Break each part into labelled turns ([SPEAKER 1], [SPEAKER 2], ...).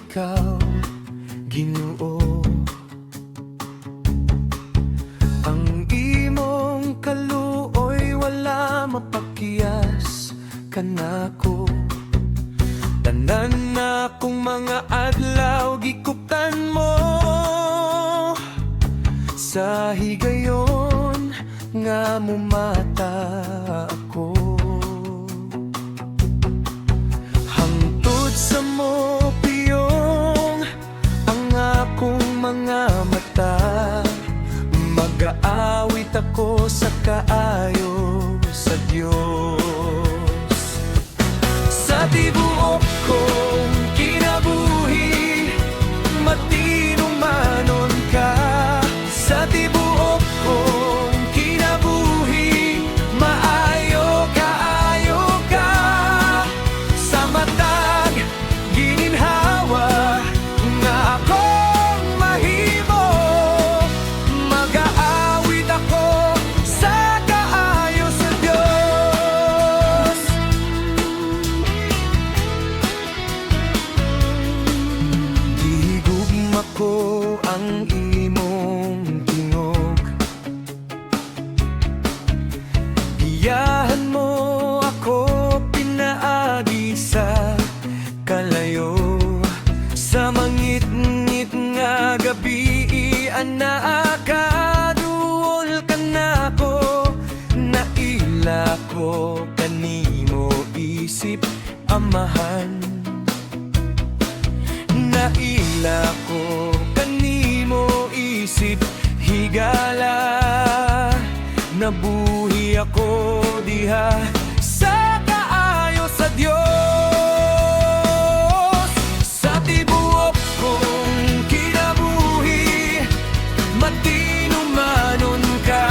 [SPEAKER 1] ikaw, Ginoo. Ang imong kaluoy wala mapakiyas kanako. Tanan na akong mga adlaw gikuptan mo sa higayon nga mumata ako. Hangtod sa mo piyong ang akong mga mata, mag-aawit ako sa kaayo sa Diyos. Sa tibuok kong kinabuhi, matinumanon ka. Sa tibuok kong kinabuhi, maayo kaayo ka. Sa matag gininhawa nga akong mahimo, mag-aawit ako sa kaayo sa Diyos. Gihigugma ko ang imong tingog, giyahan mo ako pinaagi sa kalayo. Sa mangit-ngit nga gabi, anaakaduol ka nako. Naila ko kanimo isip amahan, naila ko kanimo isip higala. Nabuhi ako diha sa kaayo sa Diyos. Sa tibuok kong kinabuhi, matinumanon ka.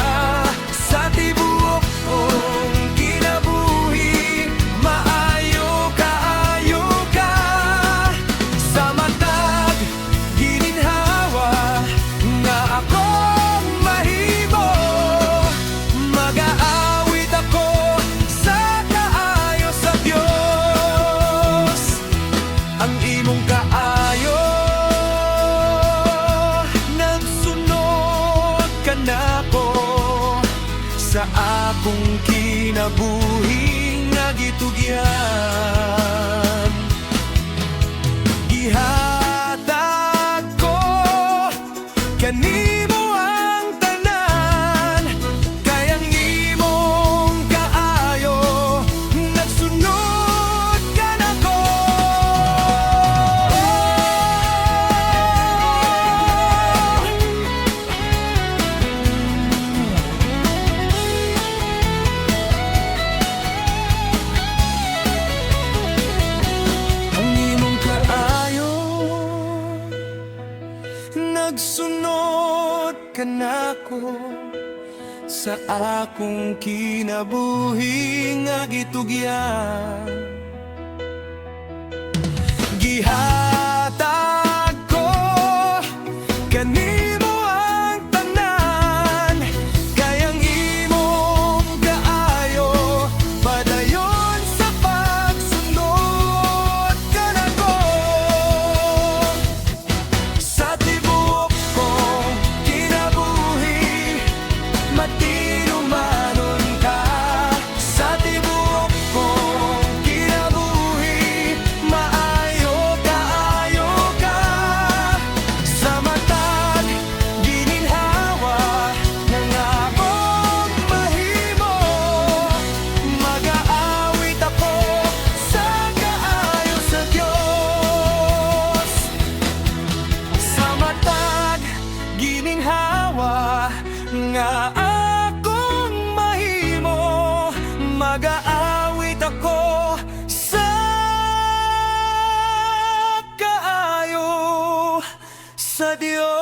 [SPEAKER 1] Sa tibuok kong kinabuhi, maayo kaayo ka. Sa matag gininhawa nga akong mahimo, mag-aawit ako sa kaayo sa Diyos. Ang imong kaayo nagsunod ka nako sa akong kinabuhi nga gitugyan. Gihatag ko kanimo ang tanan, kayang imong kaayo nagsunod ka nako. Ang imong kaayo nagsunod ka nako sa akong kinabuhi nga gitugyan. Gihatag ko kanimo ang tanan, kayang imong kaayo padayon sa pagsunod ka nako. Sa tibuok kong kinabuhi, matinumanon ka. Sa tibuok kong kinabuhi, maayo kaayo ka. Sa matag gininhawa ng akong mahimo, mag-aawit ako sa kaayo sa Diyos. Sa matag gininhawa nga akong mahimo, mag-aawit ako sa kaayo sa Diyos.